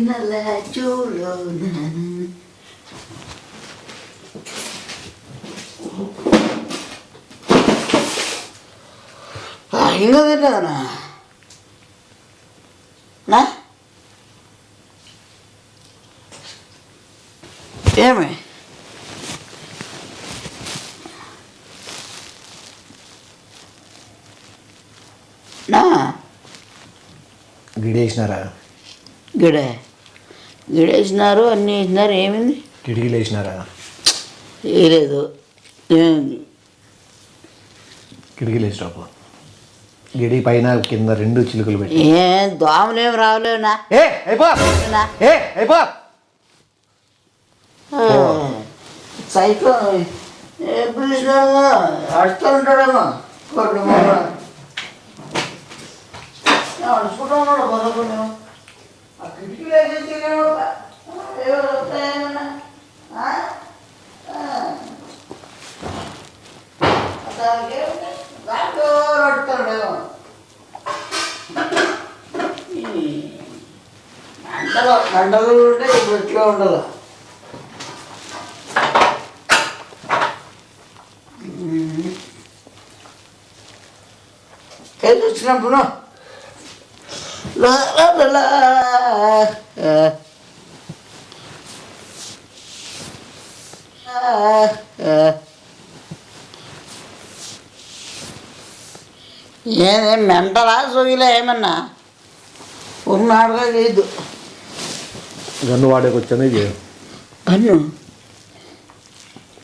వెన్నెల చూలోన ఇంకా తిన్నానా నా ఏమి నా గిడేసినారా? గిడేసినారు, అన్నీ వేసినారు. ఏమైంది? కిటికీలు వేసినారా? వేయలేదు. ఏమైంది? కిటికీలు వేసినప్పుడు గిడి పైన కింద 2 చిలుకలు పెట్టి ఏం దోమలేం రావలేవునా? సైకో ఎప్పుడు చూసినామో అడుస్తూ ఉంటాడేమో కొట్టు అడుచుకుంటూ ఉన్నాడు కొనుక్కుని ఆ కిటికీలు వేసేసి ఏమన్నా దాంట్లో అడుగుతాడేమో గంటలు ఉంటే ఇప్పుడు ఇట్లా ఉండదు. కలిసి వచ్చినప్పుడు ఏదేం మెంటలా సొగిలే ఏమన్నా ఉన్నాడుగా లేదు. గన్ను వాడేకొచ్చాను ఇది గన్ను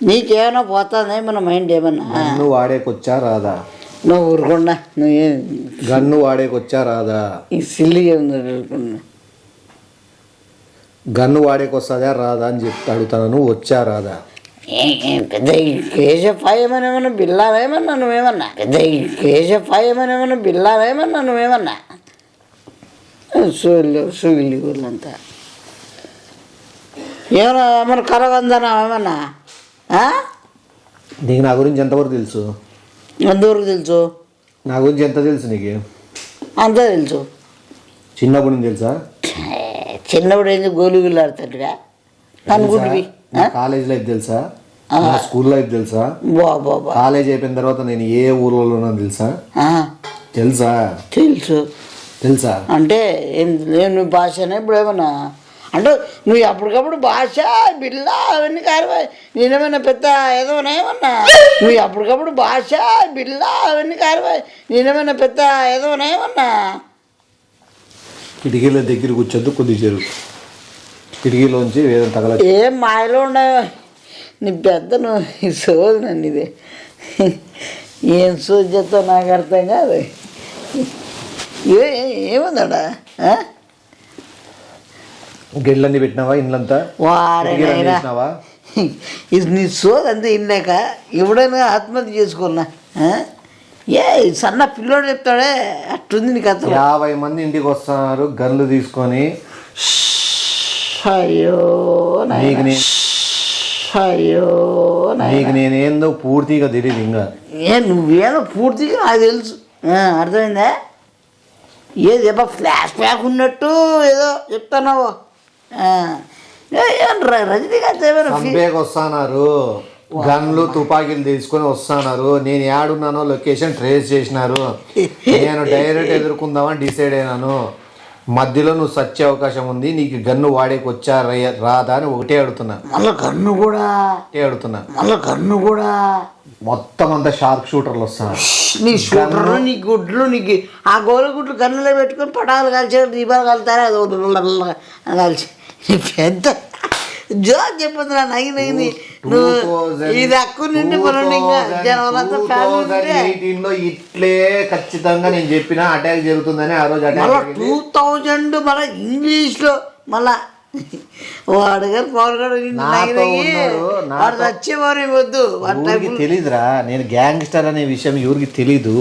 నీకేమైనా పోతుందా ఏమన్నా మైండ్ ఏమన్నా? గన్ను వాడేకొచ్చా రాదా? నువ్వు ఊరుకుండా నువ్వు గన్ను వాడేకొచ్చా రాదా? ఈ సిల్లిగా ఉంది ఊరుకుండా. గన్ను వాడేకొస్తుందా రాదా అని చెప్తే అడుగుతాను. వచ్చా రాదా? పెద్ద కేశపాయమని ఏమన్నా బిల్లావేమన్నా నువ్వేమన్నా? పెద్ద కేశపాయమని ఏమన్నా బిల్లావేమన్నా నువ్వేమన్నా? సుగిలి ఊళ్ళంతా ఏమన్నా ఏమన్నా కరగందనా ఏమన్నా? నీకు నా గురించి ఎంతవరకు తెలుసు? ఎంతవరకు తెలుసు? నా గురించి ఎంత తెలుసు నీకు? అంతా తెలుసు. చిన్నప్పుడు నుంచి తెలుసా? చిన్నప్పుడు ఏంది గోలుగులు ఆడుతాడుగా అనుకుంటువి. కాలేజ్ లైఫ్ తెలుసా? స్కూల్ లైఫ్ తెలుసా? బాబా కాలేజ్ అయిపోయిన తర్వాత నేను ఏ ఊర్లో ఉన్నాను తెలుసా? తెలుసా? తెలుసు. తెలుసా అంటే నేను భాషనే ఇప్పుడు ఏమన్నా అంటే నువ్వు అప్పటికప్పుడు భాష బిల్ల అవన్నీ కారవాయి. నేనేమన్నా పెద్ద ఏదోనా ఏమన్నా? నువ్వు అప్పటికప్పుడు భాష బిల్ల అవన్నీ కారవాయి. నేనేమన్నా పెద్ద ఏదోనా ఏమన్నా? కిటికీల దగ్గర కూర్చొద్దు, కొద్ది చెరువు కిటికీలోంచి ఏదో తగల. ఏం మాయలో ఉండవు నీ పెద్ద నువ్వు సోదు నన్ను ఇది ఏం సోదు చెప్తావు నాకు అర్థం కాదు. ఏముందడా గిళ్ళన్నీ పెట్టినావా? ఇండ్లంతా వారేనావా? ఇది నీ సోది అంతే ఇన్నాక ఎవడైనా ఆత్మహత్య చేసుకున్నా ఏ సన్న పిల్లోడు చెప్తాడే అట్టుంది నీకు అర్థం. 50 మంది ఇంటికి వస్తున్నారు గన్లు తీసుకొని. అయ్యో అయ్యో నీకు నేనేందో పూర్తిగా తెలియదు. ఇంకా నువ్వేదో పూర్తిగా నాకు తెలుసు. అర్థమైందా? ఏది ఏదో ఫ్లాష్ బ్యాక్ ఉన్నట్టు ఏదో చెప్తున్నావు. రజనీకాంత్ ఏమైనా వస్తున్నారు, గన్లు తుపాకీలు తీసుకొని వస్తున్నారు. నేను ఏడున్నానో లొకేషన్ ట్రేస్ చేసినారు. నేను డైరెక్ట్ ఎదుర్కొందామని డిసైడ్ అయినాను. మధ్యలో నువ్వు సచ్చే అవకాశం ఉంది. నీకు గన్ను వాడేకి వచ్చా రాదా అని ఒకటే అడుగుతున్నా. మళ్ళీ గన్ను కూడా మొత్తం అంతా షార్ప్ షూటర్లు వస్తున్నారు. నీ షూటర్లు నీ గుడ్లు నీకు ఆ గోల గుడ్లు గన్నులో పెట్టుకొని పటాలు కాల్చారు, దీపాలు కాలుతారా అది కాల్చి పెద్ద జోక్ చెప్పదు నా నయ్యి ఇది అక్కు నుండి లో ఇట్లే ఖచ్చితంగా నేను చెప్పిన అటాక్ జరుగుతుందని. ఆ రోజు 2000 మళ్ళీ ఇంగ్లీష్లో మళ్ళా వాడు గారు పవన్ వచ్చేవారు వద్దు. తెలీదురా, నేను గ్యాంగ్స్టర్ అనే విషయం ఎవరికి తెలీదు.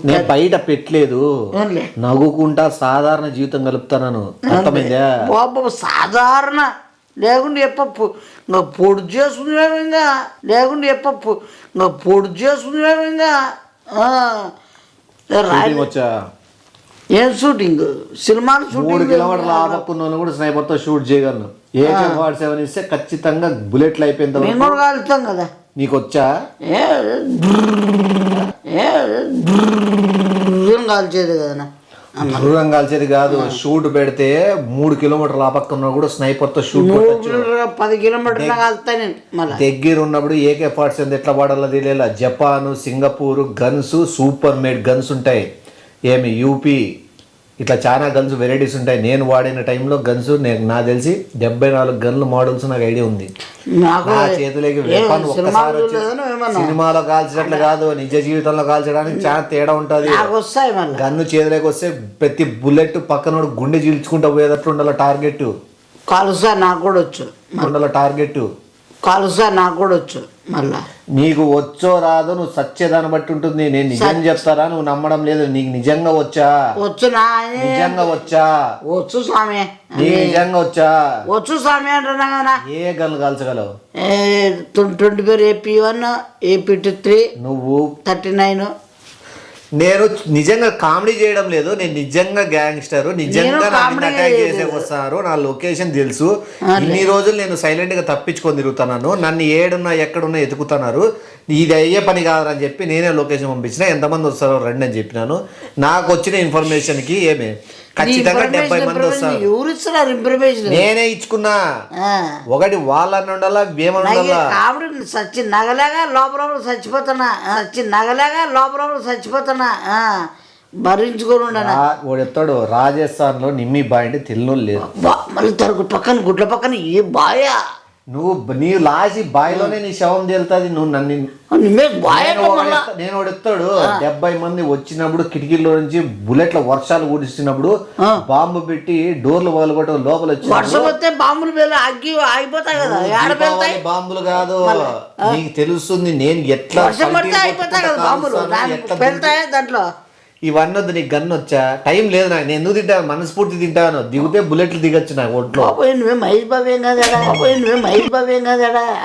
నేను బయట పెట్టలేదు, నవ్వుకుంటా సాధారణ జీవితం గలుపుతాను. అర్థమైందా? సాధారణ లేకుండా చెప్పప్పు ఇంకా పొడి చేసుకునేవింగా లేకుండా చెప్పప్పు ఇంకా పొడి చేసుకునేవింగా వచ్చా ఏం షూటింగ్ సినిమాలు 3 షూటింగ్ కిలోమీటర్ల ఆపక్కున్న కూడా స్నైపర్తో షూట్ చేయగలను. AK-47 ఇస్తే ఖచ్చితంగా బుల్లెట్లు అయిపోయిన మేము తర్వాత కూడా కాలుస్తాం కదా. నీకు వచ్చా? ఏ కాల్చేది కదా. దూరం కాల్చేది కాదు, షూట్ పెడితే 3 కిలోమీటర్ల ఆపక్కున్న కూడా స్నైపర్తో షూట్ 10 కిలోమీటర్ల కాలుస్తా నేను. మళ్ళీ దగ్గర ఉన్నప్పుడు AK-47 ఎట్లా వాడాలో తెలియలా. Japan, Singapore guns, super made guns ఉంటాయి. ఏమి యూపీ ఇట్లా చాలా గన్స్ వెరైటీస్ ఉంటాయి. నేను వాడిన టైంలో గన్స్ నాకు తెలిసి 74 గన్లు మోడల్స్ నాకు ఐడియా ఉంది. నా చేతులకి వెపన్ ఒక్కసారి వచ్చి సినిమాలో కాల్చినట్లు కాదు, నిజ జీవితంలో కాల్చడానికి చాలా తేడా ఉంటుంది. గన్ను చేతులకి వస్తే ప్రతి బుల్లెట్ పక్కన గుండె చీల్చుకుంటూ పోయేటట్లు ఉండాలి. టార్గెట్ కాలుస్తా నాకు కూడా వచ్చు. ఉండాలి టార్గెట్ కాలుస్తా నాకు కూడా వచ్చు. మళ్ళా నీకు వచ్చో రాదో నువ్వు సచ్చేదాన్ని బట్టి ఉంటుంది. నేను నిజం చెప్తారా, నువ్వు నమ్మడం లేదు. నీకు నిజంగా వచ్చా? వచ్చు. నిజంగా వచ్చా? వచ్చు స్వామి. నీకు నిజంగా వచ్చా? వచ్చు స్వామి అంటున్నా కదా. ఏ గన్లు కాల్చగలవు? 24 AP1 AP3 నువ్వు 39. నేను నిజంగా కామెడీ చేయడం లేదు, నేను నిజంగా గ్యాంగ్స్టర్, నిజంగా అటాక్ చేసే వస్తారు. నా లొకేషన్ తెలుసు. ఇన్ని రోజులు నేను సైలెంట్ గా తప్పించుకొని తిరుగుతున్నాను. నన్ను ఏడున్నా ఎక్కడున్నా ఎతుకుతున్నారు. ఇది అయ్యే పని కాదని చెప్పి నేనే లొకేషన్ పంపించిన. ఎంతమంది వస్తారో రండి అని చెప్పినాను. నాకు వచ్చిన ఇన్ఫర్మేషన్ కి ఏమే ఖచ్చితంగా 70 మంది వస్తారు. ఎవరు ఇస్తున్నారు ఇన్ఫర్మేషన్? నేనే ఇచ్చుకున్నా. ఒకటి వాళ్ళని ఉండాలా, వేమనుండాలా. సచ్చి నగలేగా లోపల చచ్చిపోతున్నా భరించుకొని ఉండనా. వాడు ఎత్తాడు రాజస్థాన్ లో నిమ్మి బాయ్ అంటే తెలియదు లేదు. మళ్ళీ తరకు పక్కన గుడ్ల పక్కన ఏ బాయా నీ లాసి బాయిలోనే నీ శవం తేలుతుంది. నువ్వు నన్ను నేను ఎత్తాడు 70 మంది వచ్చినప్పుడు కిటికీలో నుంచి బుల్లెట్ల వర్షాలు కురిస్తున్నప్పుడు బాంబు పెట్టి డోర్లు పగలగొట్టడం లోపల వచ్చి వర్షం వస్తే బాంబులు ఆగిపోతాయి కదా. బాంబులు కాదు, నీకు తెలుస్తుంది నేను ఎట్లా దాంట్లో. ఇవన్నీ వద్దు, నీకు గన్ను వచ్చా? టైం లేదు నాకు. నేను ఎందుకు తింటాను? మనస్ఫూర్తి తింటాను. దిగితే బుల్లెట్లు దిగచ్చు నాకు ఒంట్లో. నువ్వే మహేష్ బాబు ఏం కాదా.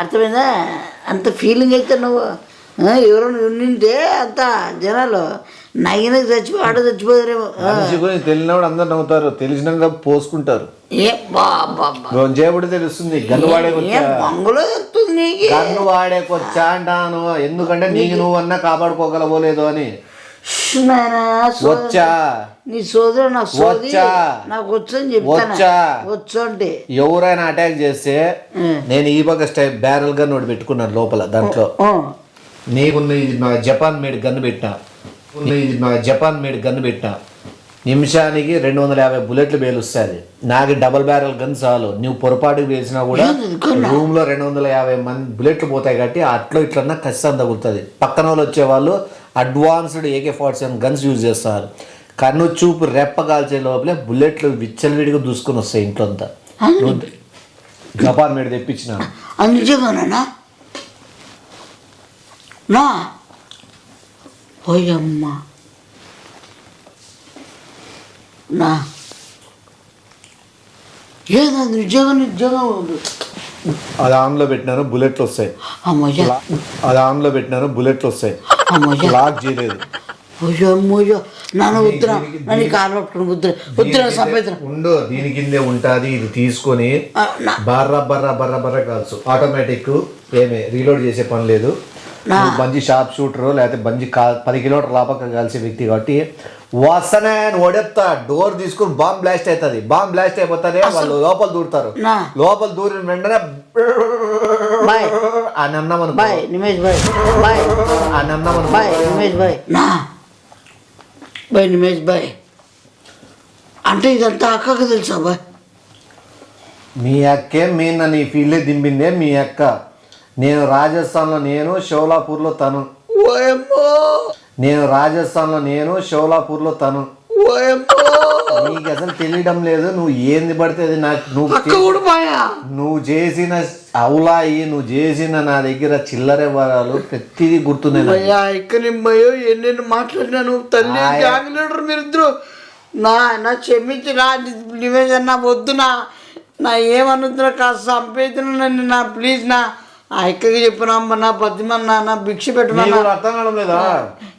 అర్థమైందా? అంత ఫీలింగ్ అయితే నువ్వు ఎవరైనా ఉండింటే అంత జనాలు నగిన చచ్చిపోయారేమో. తెలియనప్పుడు అందరు నవ్వుతారు, తెలిసినాక పోసుకుంటారు. తెలుస్తుంది గన్ను వాడేకొచ్చా అంటాను. ఎందుకంటే నీకు నువ్వన్నా కాపాడుకోగలవోలేదు అని. వచ్చా నీ సోదరు నాకు వచ్చని చెప్తాను. వచ్చు అంటే ఎవరైనా అటాక్ చేస్తే నేను ఈ పక్క బ్యారల్ గన్ ఒకటి పెట్టుకున్నాను లోపల. దాంట్లో నీకున్న ఇది నా జపాన్ మేడ్ గన్ను పెట్టినా నిమిషానికి 250 బుల్లెట్లు పేలుస్తుంది. నాకు డబల్ బ్యారల్ గన్ చాలు. నువ్వు పొరపాటుకు వేసినా కూడా రూమ్ లో 250 మంది బుల్లెట్లు పోతాయి కాబట్టి అట్లా ఇట్లన్నా ఖచ్చితంగా తగులుతుంది. పక్కన వాళ్ళు వచ్చేవాళ్ళు అడ్వాన్స్డ్ AK-47 గన్స్ యూజ్ చేస్తారు. కన్ను చూపు రెప్ప కాల్చే లోపలే బుల్లెట్లు విచ్చలవిడిగా దూసుకొని వస్తాయి ఇంట్లో అంతా. జపాన్ మీద తెప్పించిన నిజంగానా? ఓయమ్మా నా ఏదండి నిజంగా అది ఆన్లో పెట్టినాను బుల్లెట్లు వస్తాయి. లాక్ చేయలేదు. ఉండు, దీని కిందే ఉంటుంది. ఇది తీసుకొని బర్ర కాల్సు. ఆటోమేటిక్ ఏమే రీలోడ్ చేసే పని లేదు. మంచి షార్ప్ షూటర్ లేకపోతే మంచి 10 కిలోమీటర్ లాపక్క కాల్సే వ్యక్తి కాబట్టి వస్తనే ఓడెత్తా డోర్ తీసుకుని బాంబ్ బ్లాస్ట్ అవుతుంది. బాంబ్ బ్లాస్ట్ అయిపోతుంది, వాళ్ళు లోపల దూరుతారు. లోపల దూరిన వెంటనే అని అన్నామను నిమేష్ బాయ్ అంటే ఇదంతా అక్కకు తెలుసా బాయ్? మీ అక్కే మెయిన్ నీ ఫీల్డే దింపిందే మీ అక్క. నేను రాజస్థాన్లో నేను షోలాపూర్లో తను. నీకు అసలు తెలియడం లేదు. నువ్వు ఏంది పడితే అది నాకు నువ్వు చేసిన అవులాయి, నువ్వు చేసిన నా దగ్గర చిల్లర వరాలు ప్రతిదీ గుర్తున్నాయి. ఎన్నెన్ని మాట్లాడినాను తల్లి జాగ్రత్త మీరిద్దరు. నా క్షమించి నివేదన వద్దునా. నా ఏమనుద్దునా కాస్త చంపేతున్నా నా ప్లీజ్ నా ఆ ఎక్కడికి చెప్పినమ్మా నా 10 మంది నా భిక్ష పెట్టమన్నా. అర్థం కావడం లేదా?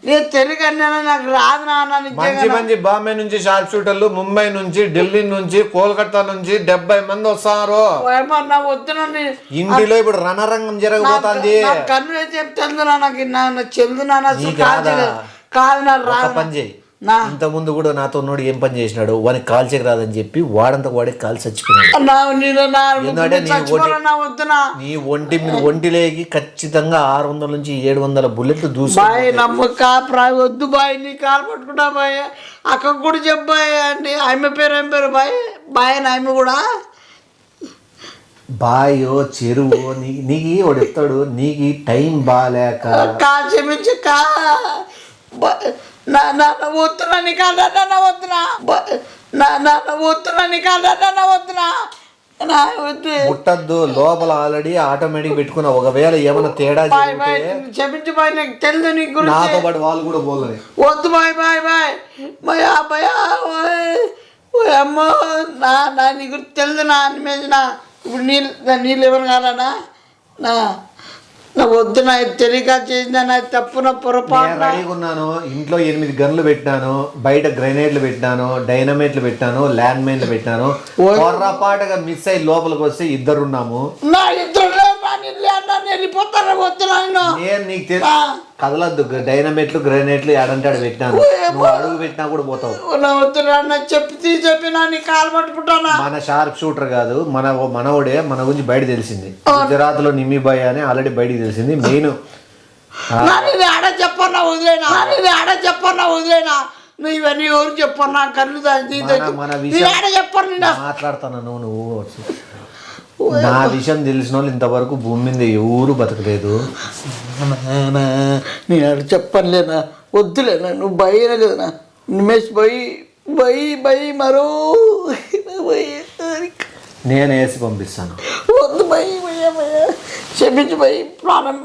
నేను తెలుగు అన్నాను, నాకు రాదు నాన్న మంచి నిజంగా. మంచి బాంబే నుంచి షార్ప్ షూటర్లు, ముంబై నుంచి, ఢిల్లీ నుంచి, కోల్కతా నుంచి 70 మంది వస్తారు. ఏమన్నా వద్దునండి, ఇంటిలో ఇప్పుడు రణరంగం జరగబోతుంది. కన్ను అయితే తెలుదు నాకు చెల్దు నాన్న నీ కాదా? కాదు నా ఒక రాదు పని చేయి. ఇంత ముందు కూడా నాతో ఉన్నోడు ఏం పని చేసినాడు, వానికి కాల్చేకి రాదని చెప్పి వాడంతా వాడే కాలు చచ్చిపోయినాడు. ఎందుకంటే నీ ఒంటిలోకి ఖచ్చితంగా 600 నుంచి 700 బుల్లెట్లు బాయ్ నమ్మక వద్దు బాయ్, నీ కాలు పట్టుకుంటా బాయ్. అక్క కూడా చెప్పాయి అండి, ఆమె పేరు ఏం పేరు బాయ్? బాయ్ ఆమె కూడా బాయో చెరువు నీకు వాడు చెప్తాడు. నీకు టైం బాగాలేక క్షమించి వద్దునా నీ కాదన్నా వద్దునా వద్దునా నీ కాదన్నా వద్దునా ముట్టద్దు. లోపల ఆల్రెడీ ఆటోమేటిక్ పెట్టుకున్నా. ఒకవేళ ఏమైనా తేడా క్షమించు బాయ్, నాకు తెలుసు నీ గురించి. నాతో పాటు వాళ్ళు కూడా పోలేదు. వద్దు బాయ్ బాయ్ బాయ్ భయా భయా అమ్మో నా నీ గురించి తెలుసు నా మీద. ఇప్పుడు నీళ్ళు ఎవరు కాదన్నా నా వద్దు, నా తెలియక చేసిన నా తప్పున పొరపాటు. రెడీగా ఉన్నాను. ఇంట్లో 8 గన్లు పెట్టినాను, బయట గ్రెనేడ్లు పెట్టినాను, డైనమైట్లు పెట్టినాను, ల్యాండ్ మైన్లు పెట్టినాను. పొర్రపాటుగా మిస్ అయ్యి లోపలికి వస్తే 2 ఉన్నాము. నా ఇద్దరు వెళ్ళిపోతారా? వద్దు నేను నీకు తెలుసు కదలద్దు. డైనమైట్లు గ్రెనేడ్లు ఏడంటాడు పెట్టినాను. నువ్వు అడుగు పెట్టినా కూడా పోతావు. వద్దు చెప్పి నీ కాలు పట్టుకుంటానా. మన షార్ప్ షూటర్ కాదు, మనోడే. మన గురించి బయట తెలిసింది. గుజరాత్ లో నిమ్మిబాయ్ అని ఆల్రెడీ బయటికి తెలిసింది. మెయిన్ ఆడ చెప్పన్నా వదిలేనా నువ్వు ఇవన్నీ ఎవరు చెప్పన్నా కళ్ళు మన విషయం చెప్పను మాట్లాడుతాను. నువ్వు నా విషయం తెలిసిన వాళ్ళు ఇంతవరకు భూమి మీద ఎవరు బతకలేదు. నేను అక్కడ చెప్పనులేనా, వద్దులేనా, నువ్వు భయనే లేదనా నిమేష్ భయ్ మరో నేను వేసి పంపిస్తాను. వద్దు భయ క్షమించు భయ్ ప్రాణం.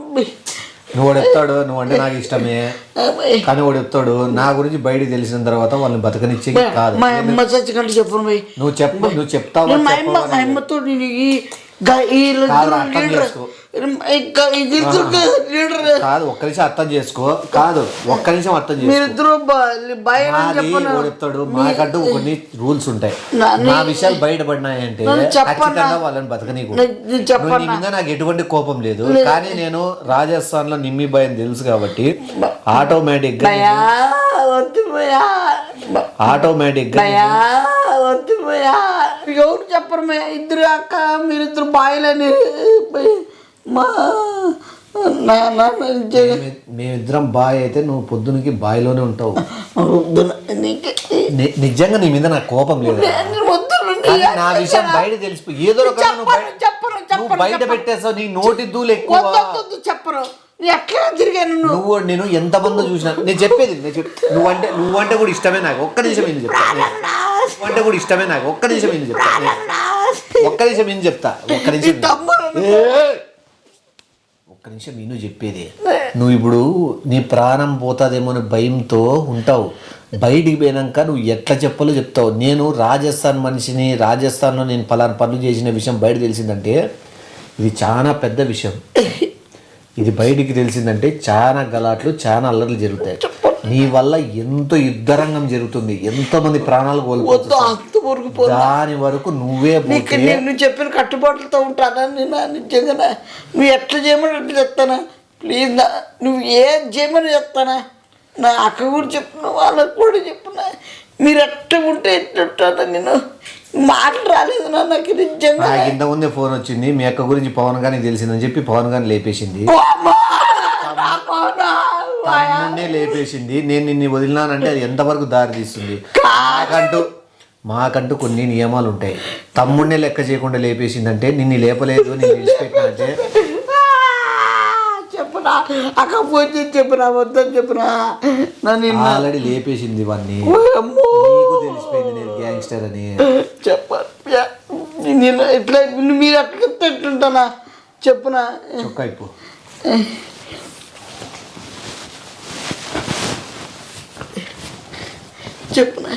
నువ్వు వాడు చెప్తాడు నువ్వు అంటే నాకు ఇష్టమే, కానీ వాడు చెప్తాడు నా గురించి బయటికి తెలిసిన తర్వాత వాళ్ళని బతకనిచ్చే కాదు. మా అమ్మ చచ్చికంటే చెప్పను భయ్. నువ్వు చెప్తావు. కాదు ఒక్క నిమిషం అర్థం చేసుకో. మీరిద్దరు చెప్తాడు మాకంటూ కొన్ని రూల్స్ ఉంటాయి. నా విషయాలు బయటపడినాయంటే ఖచ్చితంగా వాళ్ళని బతకనీకు. నాకు ఎటువంటి కోపం లేదు, కానీ నేను రాజస్థాన్ లో నిమ్మిబాయ్ అని తెలుసు కాబట్టి ఆటోమేటిక్ గా ఎవరు చెప్పరు ఇద్దరు అక్క మీరిద్దరు బాయిలని మేమిద్దరం బాయ్ అయితే నువ్వు పొద్దునకి బాయిలోనే ఉంటావు. నిజంగా నీ మీద నాకు కోపం లేదు. నా విషయం బయట తెలిసిపోయి ఏదో నువ్వు బయట పెట్టేస్తావు. నీ నోటి దూలు ఎక్కువ. చెప్పరు ఎట్లా తిరిగాను నువ్వు. నేను ఎంతమంది చూసినా నేను చెప్పేది నువ్వంటే కూడా ఇష్టమే నాకు. ఒక్క నిమిషం ఏం చెప్తాను. నువ్వంటే కూడా ఇష్టమే నాకు. ఒక్క నిమిషం ఏం చెప్తాను. ఒక్క నిమిషం నేను చెప్పేది. నువ్వు ఇప్పుడు నీ ప్రాణం పోతుందేమో అని భయంతో ఉంటావు. బయటికి పోయినాక నువ్వు ఎట్లా చెప్పాలో చెప్తావు. నేను రాజస్థాన్ మనిషిని, రాజస్థాన్లో నేను పలానా పనులు చేసిన విషయం బయట తెలిసిందంటే ఇది చాలా పెద్ద విషయం. ఇది బయటికి తెలిసిందంటే చాలా గలాట్లు, చాలా అల్లర్లు జరుగుతాయి. నీ వల్ల ఎంతో యుద్ధరంగం జరుగుతుంది, ఎంతో మంది ప్రాణాలు కోల్పోతారు. దాని వరకు నువ్వే నువ్వు చెప్పిన కట్టుబాట్లతో ఉంటానా నేను నిజంగా. నువ్వు ఎట్లా చేయమని అట్లా చెప్తానా ప్లీజ్. నువ్వు ఏం చేయమని చెప్తానా. నా అక్క కూడా చెప్పిన వాళ్ళకు కూడా చెప్పిన మీరు ఎట్లా ఉంటే ఎట్లా ఉంటానా. నేను మాటలు రాలేదు నాకు నిజంగా. ఇంతకుముందే ఫోన్ వచ్చింది, మీ అక్క గురించి పవన్ గారికి తెలిసిందని చెప్పి పవన్ గారిని లేపేసింది. లేపేసింది. నేను నిన్ను వదిలినానంటే అది ఎంతవరకు దారి తీస్తుంది. మాకంటూ కొన్ని నియమాలు ఉంటాయి. తమ్ముడినే లెక్క చేయకుండా లేపేసిందంటే నిన్ను లేపలేదు, నేను విడిచిపెట్టినా అంటే చెప్పునా అక్క పోతే చెప్పునా వద్దని చెప్పునా. ఆల్రెడీ లేపేసింది ఇవన్నీ. తెలిసిపోయింది నేను గ్యాంగ్స్టర్ అని. చెప్పాలి నేను ఎట్లా మీరు అట్లా ఎట్లుంటానా చెప్పునా. చొక్కా అయిపో. చెప్పునా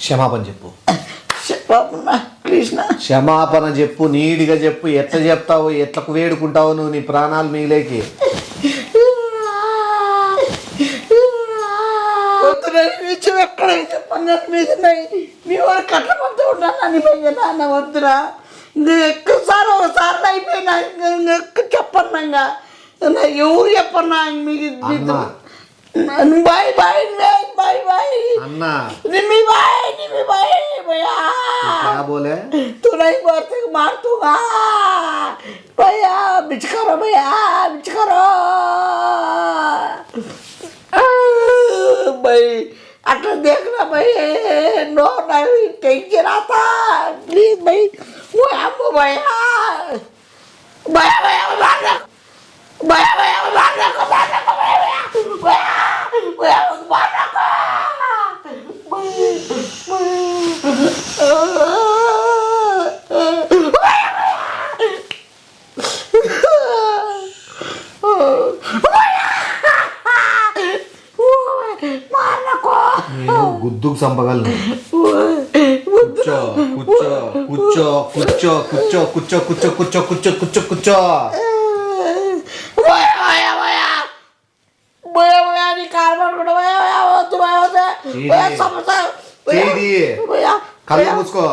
క్షమాపణ చెప్పు. క్షమాపణ పిలిచిన క్షమాపణ చెప్పు, నీట్గా చెప్పు. ఎట్లా చెప్తావు, ఎట్లకు వేడుకుంటావు నువ్వు నీ ప్రాణాలు మిగిలేకి? విషయం ఎక్కడైతే పన్నెండు మీద మీ వారు కట్టమంటూ ఉంటాను అని నాన్న వద్దురా. ఎక్కువసారి ఒకసారి అయిపోయినా ఎక్కువ చెప్పన్నా ఎవరు చెప్పన్నా మీకు బాయ్ బాయ్ బాయ్ బాయ్ అన్నా निम्मी बाय भैया क्या बोले? तू नहीं बोलते मार दूंगा भैया बिच करो भाई अट्ला देखना भाई नो नहीं टेंशन आता प्लीज भाई वो हमको भैया भैया भैया मारना भैया भैया मारना को भैया भैया मारना को నేను గుద్దుకు చంపగలను. కూర్చో కూర్చో కూర్చో కూర్చో కూర్చో కూర్చో కూర్చో కూర్చో కూర్చో కూర్చో కూర్చో. కళ్ళు మూసుకో.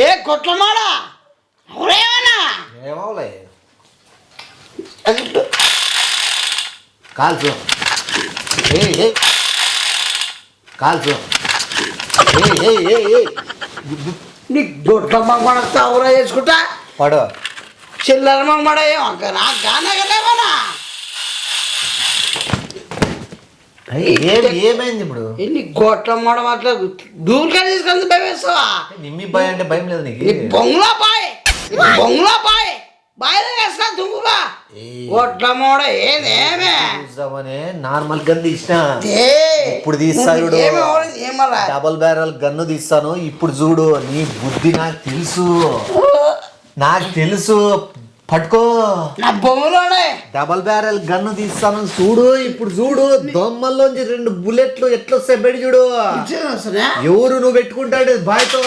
ఏ కొట్లమాడా ఎవరేమన్నా ఏమవులే కాల్చు కాల్చు. నీ గొడ్ల మగమడతా ఎవరా చేసుకుంటా పడు. చిల్లర మగమడ ఏమన్నా గానగలేమన్నా ఏమైంది ఇప్పుడు? నీ గొట్ల మడ అట్లా దూరుగా తీసుకెళ్తే భయం వేస్తావా? నిమ్మి భయం అంటే భయం లేదు నీకు? నీ బొంగులా బాయ్ బాయిలో వేస్తా దుమ్ముగా గొట్ల మోడ ఏదేమే నార్మల్ గన్ తీసిన ఇప్పుడు తీస్తా చూడు. డబుల్ బ్యారల్ గన్ను తీస్తాను ఇప్పుడు చూడు. నీ బుద్ధి నాకు తెలుసు పట్టుకో. నా బొమ్మలోనే డబల్ బ్యారల్ గన్ను తీస్తాను చూడు ఇప్పుడు చూడు. దొమ్మల్లోంచి 2 బుల్లెట్లు ఎట్లా వస్తాయి బయట చూడు. ఎవరు నువ్వు పెట్టుకుంటాడు బాయ్తో?